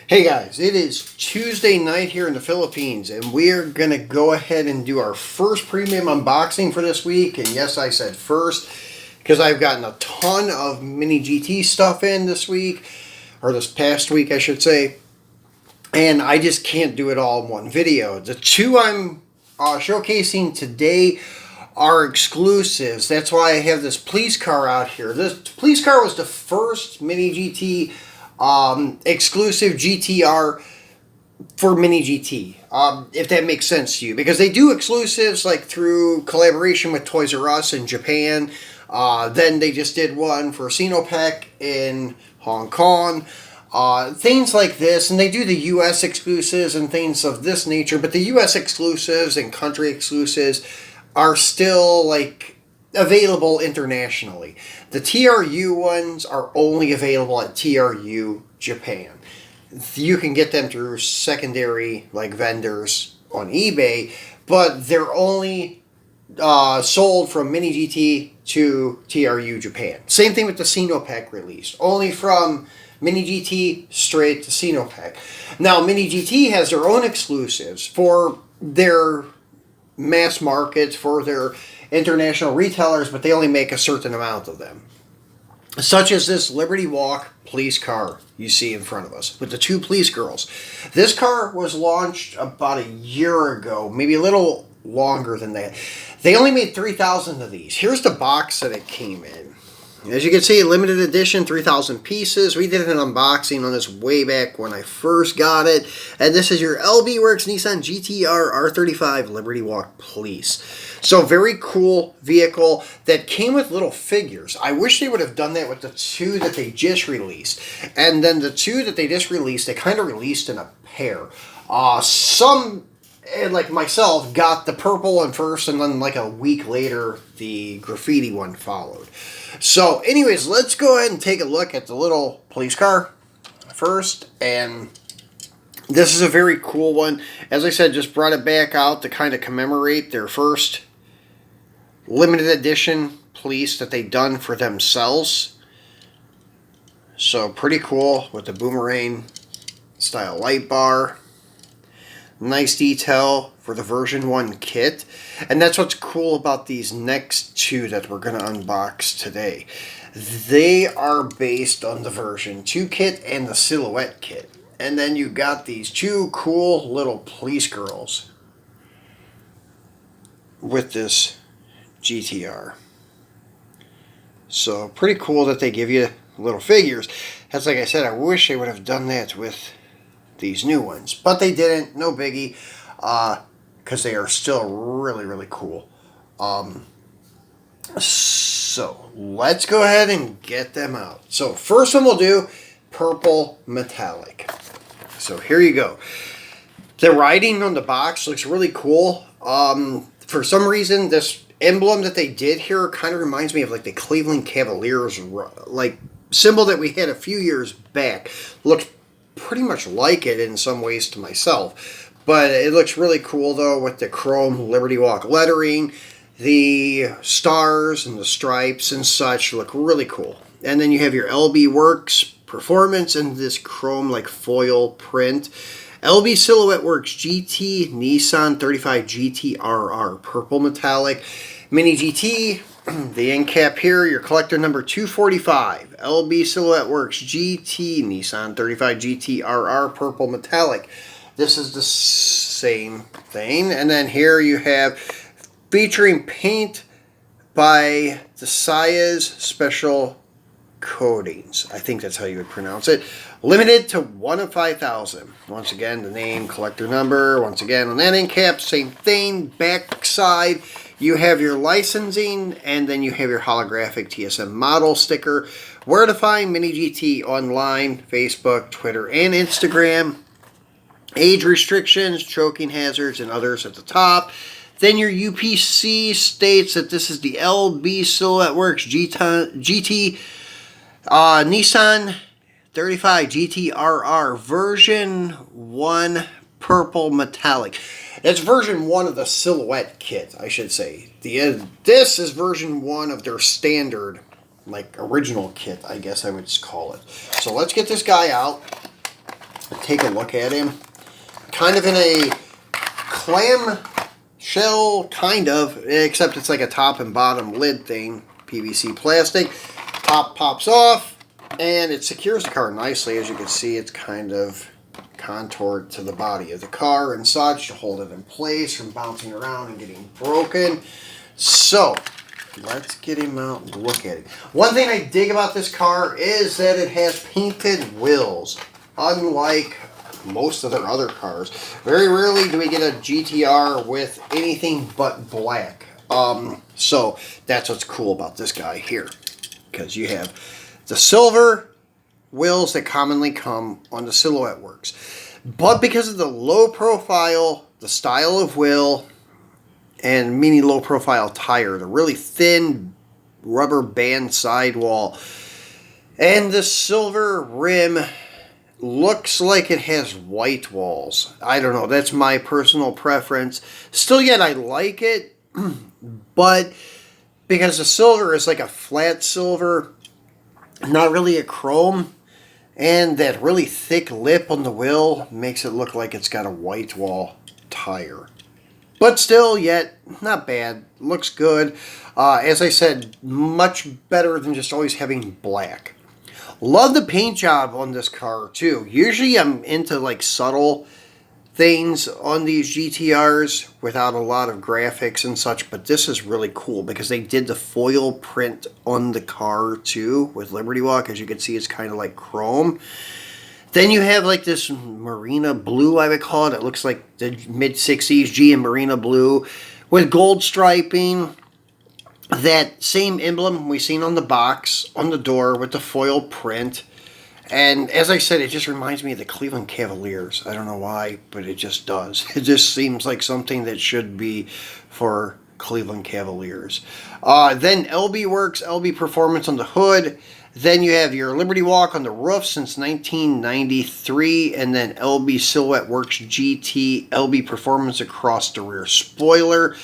Hey guys, it is Tuesday night here in the Philippines, and we're going to go ahead and do our first premium unboxing for this week. And yes, I said first, because I've gotten a ton of MiniGT stuff in this week, or this past week I should say, and I just can't do it all in one video. The two I'm showcasing today are exclusives. That's why I have this police car out here. This police car was the first MiniGT exclusive GTR for MiniGT, if that makes sense to you, because they do exclusives like through collaboration with Toys R Us in Japan. Then they just did one for Sinopec in Hong Kong, things like this, and they do the US exclusives and things of this nature, but the US exclusives and country exclusives are still like available internationally. The TRU ones are only available at TRU Japan. You can get them through secondary like vendors on eBay, but they're only sold from MiniGT to TRU Japan. Same thing with the Sinopec release, only from MiniGT straight to Sinopec. Now MiniGT has their own exclusives for their mass markets, for their international retailers, but they only make a certain amount of them. Such as this Liberty Walk police car you see in front of us with the two police girls. This car was launched about a year ago, maybe a little longer than that. They only made 3,000 of these. Here's the box that it came in. As you can see, limited edition, 3,000 pieces. We did an unboxing on this way back when I first got it. And this is your LB Works Nissan GT-R R35 Liberty Walk Police. So very cool vehicle that came with little figures. I wish they would have done that with the two that they just released. And then the two that they just released, they kind of released in a pair. Some, like myself, got the purple one first, and then like a week later, the graffiti one followed. So anyways, let's go ahead and take a look at the little police car first. And this is a very cool one. As I said, just brought it back out to kind of commemorate their first limited edition police that they done for themselves. So pretty cool with the boomerang style light bar. Nice detail for the version 1 kit. And that's what's cool about these next two that we're going to unbox today. They are based on the version 2 kit and the silhouette kit. And then you got these two cool little police girls with this GTR. So pretty cool that they give you little figures. That's like I said, I wish they would have done that with these new ones, but they didn't. No biggie, because they are still really, really cool. So let's go ahead and get them out. So first one we'll do purple metallic. So here you go. The writing on the box looks really cool. For some reason, this emblem that they did here kind of reminds me of like the Cleveland Cavaliers like symbol that we had a few years back. Looks pretty much like it in some ways to myself, but it looks really cool though with the chrome Liberty Walk lettering. The stars and the stripes and such look really cool. And then you have your LB Works Performance and this chrome like foil print. LB Silhouette Works GT Nissan 35 GT-R purple metallic. MiniGT, the end cap here, your collector number 245. LB Silhouette Works GT Nissan 35 GT-R purple metallic. This is the same thing. And then here you have featuring paint by the Saya's Special Coatings. I think that's how you would pronounce it. Limited to 1 of 5,000. Once again, the name, collector number. Once again, on that end cap, same thing. Back side, you have your licensing, and then you have your holographic TSM model sticker. Where to find MiniGT online, Facebook, Twitter, and Instagram. Age restrictions, choking hazards, and others at the top. Then your UPC states that this is the LB Silhouette Works GT Nissan 35 GT-R version 1 purple metallic. It's version 1 of the silhouette kit, I should say. This is version 1 of their standard, like original kit, I guess I would call it. So let's get this guy out. take a look at him. Kind of in a clam shell, kind of, except it's like a top and bottom lid thing, PVC plastic. Top pops off, and it secures the car nicely. As you can see, it's kind of contoured to the body of the car and such to hold it in place from bouncing around and getting broken. So let's get him out and look at it. One thing I dig about this car is that it has painted wheels, unlike most of their other cars. Very rarely do we get a GTR with anything but black. So that's what's cool about this guy here, because you have the silver wheels that commonly come on the Silhouette Works. But because of the low profile, the style of wheel, and mini low profile tire, the really thin rubber band sidewall, and the silver rim looks like it has white walls. I don't know, that's my personal preference. Still yet I like it, but because the silver is like a flat silver, not really a chrome, and that really thick lip on the wheel makes it look like it's got a white wall tire. But still, yet, not bad. Looks good. As I said, much better than just always having black. Love the paint job on this car, too. Usually I'm into, like, subtle things on these GTRs without a lot of graphics and such, but this is really cool because they did the foil print on the car too with Liberty Walk. As you can see, it's kind of like chrome. Then you have like this marina blue, I would call it. It looks like the mid-60s GM marina blue with gold striping. That same emblem we've seen on the box, on the door with the foil print. And as I said, it just reminds me of the Cleveland Cavaliers. I don't know why, but it just does. It just seems like something that should be for Cleveland Cavaliers. Then LB Works, LB Performance on the hood. Then you have your Liberty Walk on the roof since 1993. And then LB Silhouette Works GT, LB Performance across the rear spoiler.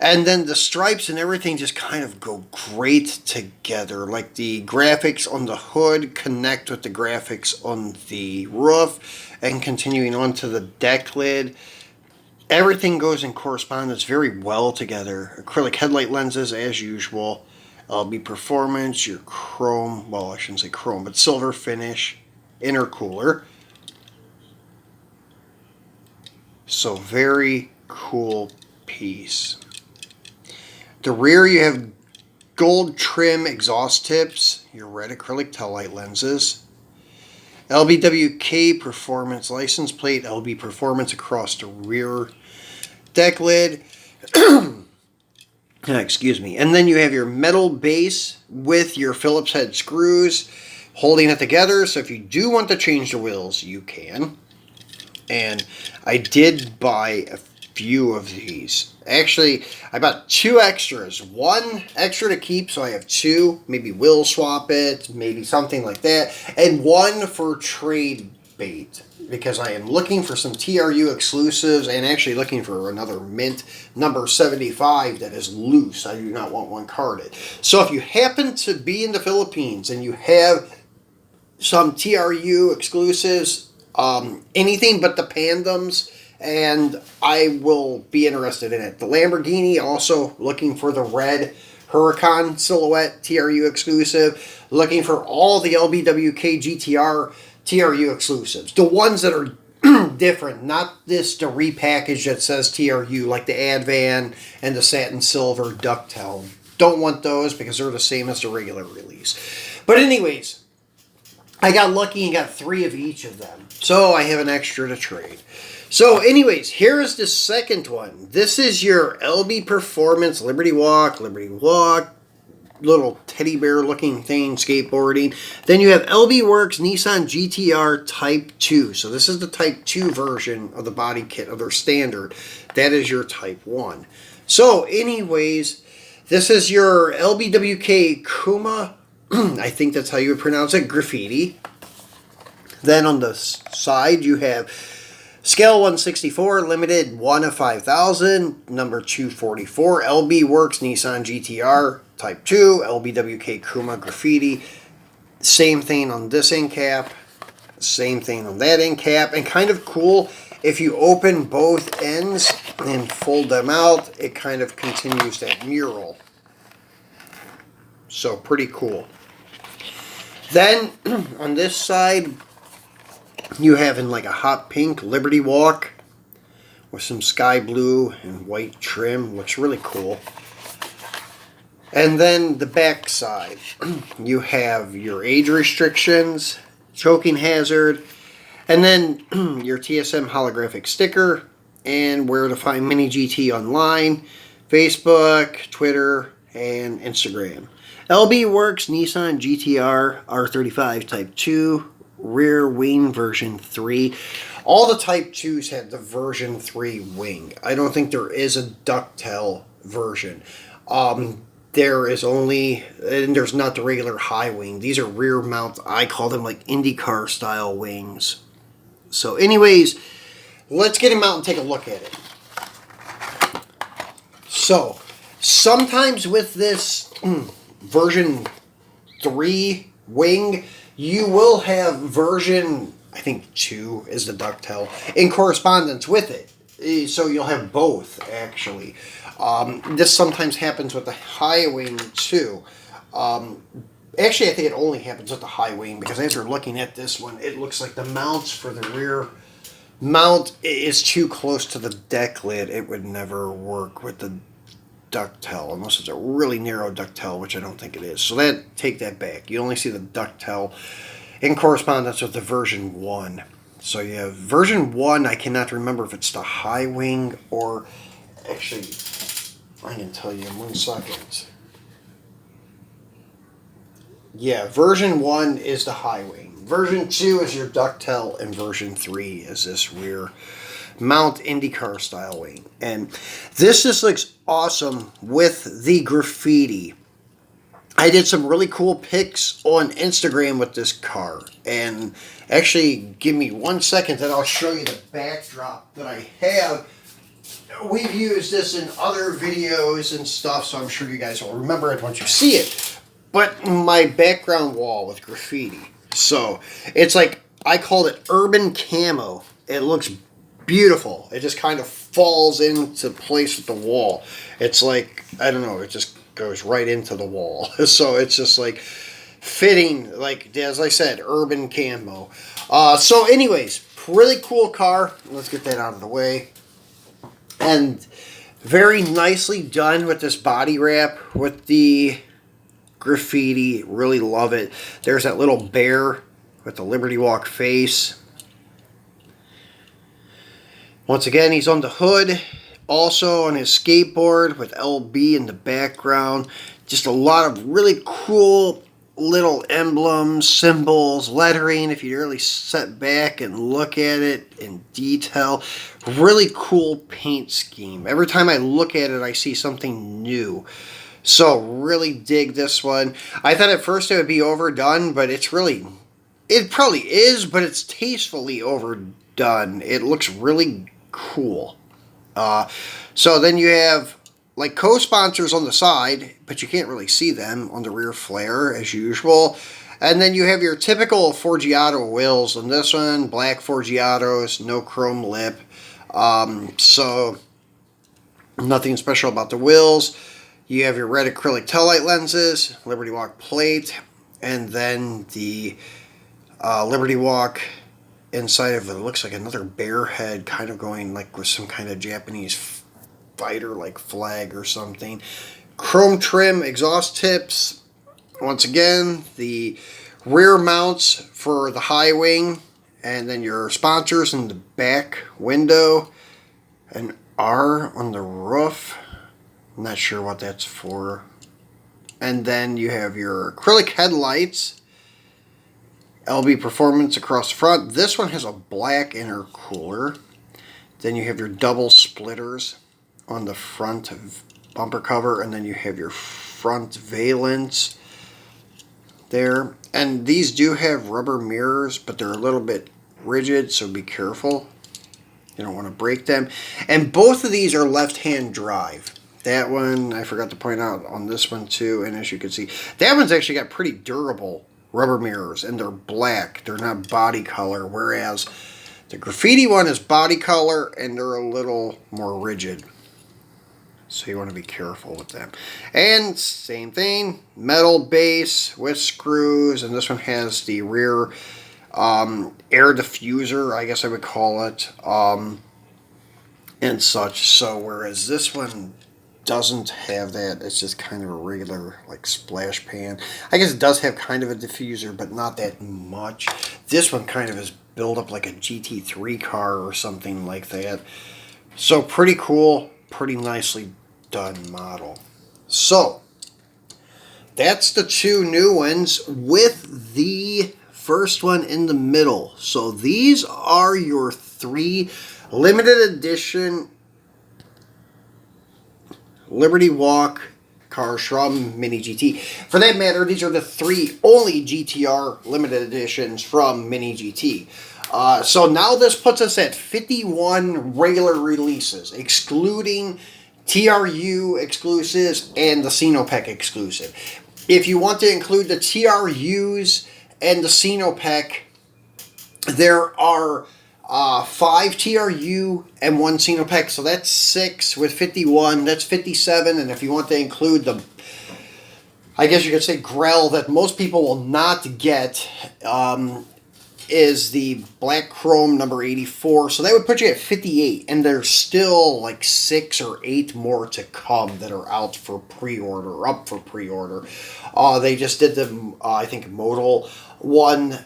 And then the stripes and everything just kind of go great together. Like the graphics on the hood connect with the graphics on the roof. And continuing on to the deck lid. Everything goes in correspondence very well together. Acrylic headlight lenses as usual. LB Performance, your chrome, well I shouldn't say chrome, but silver finish intercooler. So very cool piece. The rear, you have gold trim exhaust tips, your red acrylic taillight lenses, LBWK Performance license plate, LB Performance across the rear deck lid. Excuse me. And then you have your metal base with your Phillips head screws holding it together. So if you do want to change the wheels, you can. And I did buy a few of these. Actually, I bought 2 extras. 1 extra to keep, so I have 2. Maybe wheel swap it, maybe something like that. And 1 for trade bait, because I am looking for some TRU exclusives and actually looking for another mint number 75 that is loose. I do not want one carded. So if you happen to be in the Philippines and you have some TRU exclusives, anything but the Pandoms, and I will be interested in it. The Lamborghini, also looking for the red Huracan Silhouette TRU exclusive. Looking for all the LBWK GTR TRU exclusives. The ones that are different, not this the repackage that says TRU, like the Advan and the Satin Silver Ducktail. Don't want those because they're the same as the regular release. But anyways, I got lucky and got 3 of each of them. So I have an extra to trade. So anyways, here is the second one. This is your LB Performance Liberty Walk, little teddy bear looking thing, skateboarding. Then you have LB Works Nissan GT-R Type 2. So this is the Type 2 version of the body kit of their standard. That is your Type 1. So anyways, this is your LBWK Kuma, I think that's how you would pronounce it, Graffiti. Then on the side you have Scale 164, limited 1 of 5,000, number 244, LB Works Nissan GT-R Type 2, LBWK Kuma Graffiti. Same thing on this end cap. Same thing on that end cap. And kind of cool, if you open both ends and fold them out, it kind of continues that mural. So pretty cool. Then on this side, you have in like a hot pink Liberty Walk with some sky blue and white trim. Looks really cool. And then the back side, you have your age restrictions, choking hazard, and then your TSM holographic sticker, and where to find MiniGT online, Facebook, Twitter, and Instagram. LB Works Nissan GT-R R35 Type 2, rear wing version 3. All the Type 2s had the version 3 wing. I don't think there is a ducktail version. There is only, and there's not the regular high wing. These are rear mount. I call them like IndyCar style wings. So anyways, let's get him out and take a look at it. So, sometimes with this version 3 wing, you will have version, I think 2 is the ducktail, in correspondence with it. So you'll have both, actually. This sometimes happens with the high wing too. Actually, I think it only happens with the high wing, because after looking at this one, it looks like the mounts for the rear mount is too close to the deck lid. It would never work with the ducktail, unless it's a really narrow ducktail, which I don't think it is. So take that back. You only see the ducktail in correspondence with the version 1. So you have version 1, I cannot remember if it's the high wing or... Actually, I can tell you in 1 second. Yeah, version 1 is the high wing. Version 2 is your ducktail, and version 3 is this rear mount IndyCar style wing. And this just looks awesome with the graffiti. I did some really cool pics on Instagram with this car. And actually, give me 1 second and I'll show you the backdrop that I have. We've used this in other videos and stuff, so I'm sure you guys will remember it once you see it. But my background wall with graffiti. So, it's like, I called it urban camo. It looks beautiful. It just kind of falls into place with the wall. It's like, I don't know, it just goes right into the wall. So, it's just like fitting, like, as I said, urban camo. So, anyways, really cool car. Let's get that out of the way. And very nicely done with this body wrap with the graffiti. Really love it. There's that little bear with the Liberty Walk face. Once again, he's on the hood. Also on his skateboard with LB in the background. Just a lot of really cool little emblems, symbols, lettering, if you really sit back and look at it in detail. Really cool paint scheme. Every time I look at it, I see something new. So, really dig this one. I thought at first it would be overdone, but it's really... It probably is, but it's tastefully overdone. It looks really cool. So then you have... like co-sponsors on the side, but you can't really see them on the rear flare as usual. And then you have your typical Forgiato wheels on this one, black Forgiatos, no chrome lip. So nothing special about the wheels. You have your red acrylic taillight lenses, Liberty Walk plate, and then the Liberty Walk inside of it looks like another bear head, kind of going like with some kind of Japanese fighter like flag or something. Chrome trim exhaust tips. Once again, the rear mounts for the high wing, and then your sponsors in the back window. An R on the roof. I'm not sure what that's for. And then you have your acrylic headlights. LB Performance across the front. This one has a black intercooler. Then you have your double splitters on the front bumper cover, and then you have your front valence there. And these do have rubber mirrors, but they're a little bit rigid, so be careful. You don't want to break them. And both of these are left-hand drive. That one, I forgot to point out on this one too, and as you can see, that one's actually got pretty durable rubber mirrors, and they're black. They're not body color, whereas the Graffiti one is body color, and they're a little more rigid. So you want to be careful with them. And same thing, metal base with screws, and this one has the rear air diffuser, I guess I would call it, and such. So whereas this one doesn't have that, it's just kind of a regular like splash pan. I guess it does have kind of a diffuser, but not that much. This one kind of is built up like a GT3 car or something like that. So pretty cool, pretty nicely done model. So that's the two new ones with the first one in the middle. So these are your 3 limited edition Liberty Walk cars from MiniGT. For that matter, these are the 3 only GTR limited editions from MiniGT. So now this puts us at 51 regular releases, excluding TRU exclusives and the Sinopec exclusive. If you want to include the TRUs and the Sinopec, there are 5 TRU and 1 Sinopec, so that's 6 with 51. That's 57, and if you want to include the, I guess you could say, grell that most people will not get, is the black chrome number 84, so that would put you at 58, and there's still like 6 or 8 more to come that are out for pre-order, up for pre-order. They just did the, I think, modal one,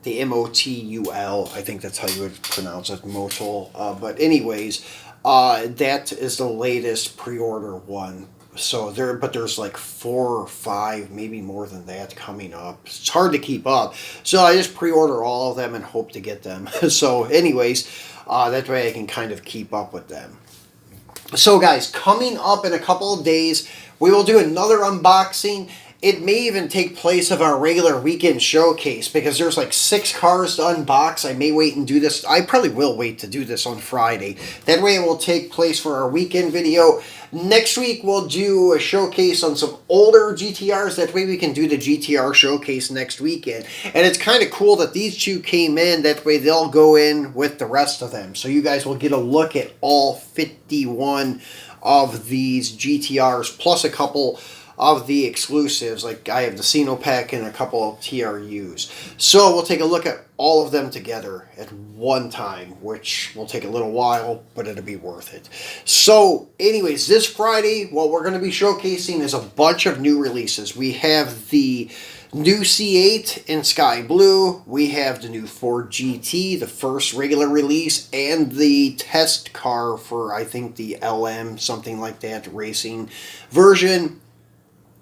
the MOTUL, I think that's how you would pronounce it, modal, but anyways, that is the latest pre-order one. So there's like 4 or 5, maybe more than that coming up. It's hard to keep up. So I just pre-order all of them and hope to get them. So anyways, that way I can kind of keep up with them. So guys, coming up in a couple of days, we will do another unboxing. It may even take place of our regular weekend showcase because there's like 6 cars to unbox. I may wait and do this. I probably will wait to do this on Friday. That way it will take place for our weekend video. Next week we'll do a showcase on some older GTRs. That way we can do the GTR showcase next weekend. And it's kind of cool that these 2 came in. That way they'll go in with the rest of them. So you guys will get a look at all 51 of these GTRs plus a couple of the exclusives. Like I have the Sinopec and a couple of TRUs. So we'll take a look at all of them together at one time, which will take a little while, but it'll be worth it. So anyways, this Friday, what we're going to be showcasing is a bunch of new releases. We have the new C8 in sky blue. We have the new Ford GT, the first regular release, and the test car for, I think, the LM, something like that, racing version.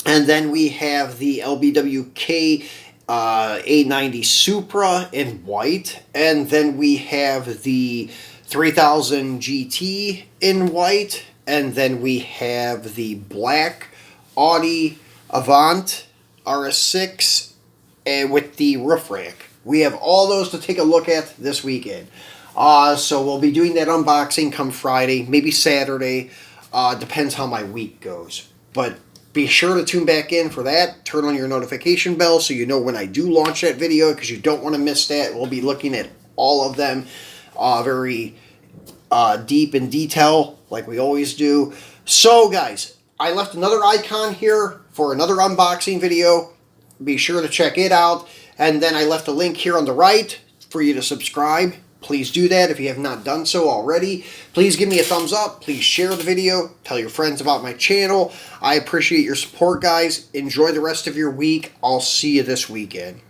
And then we have the LBWK 890 Supra in white. And then we have the 3000 GT in white. And then we have the black Audi Avant RS6 with the roof rack. We have all those to take a look at this weekend. So we'll be doing that unboxing come Friday, maybe Saturday. Depends how my week goes. But be sure to tune back in for that. Turn on your notification bell so you know when I do launch that video, because you don't want to miss that. We'll be looking at all of them very deep in detail like we always do. So guys, I left another icon here for another unboxing video. Be sure to check it out. And then I left a link here on the right for you to subscribe. Please do that if you have not done so already. Please give me a thumbs up. Please share the video. Tell your friends about my channel. I appreciate your support, guys. Enjoy the rest of your week. I'll see you this weekend.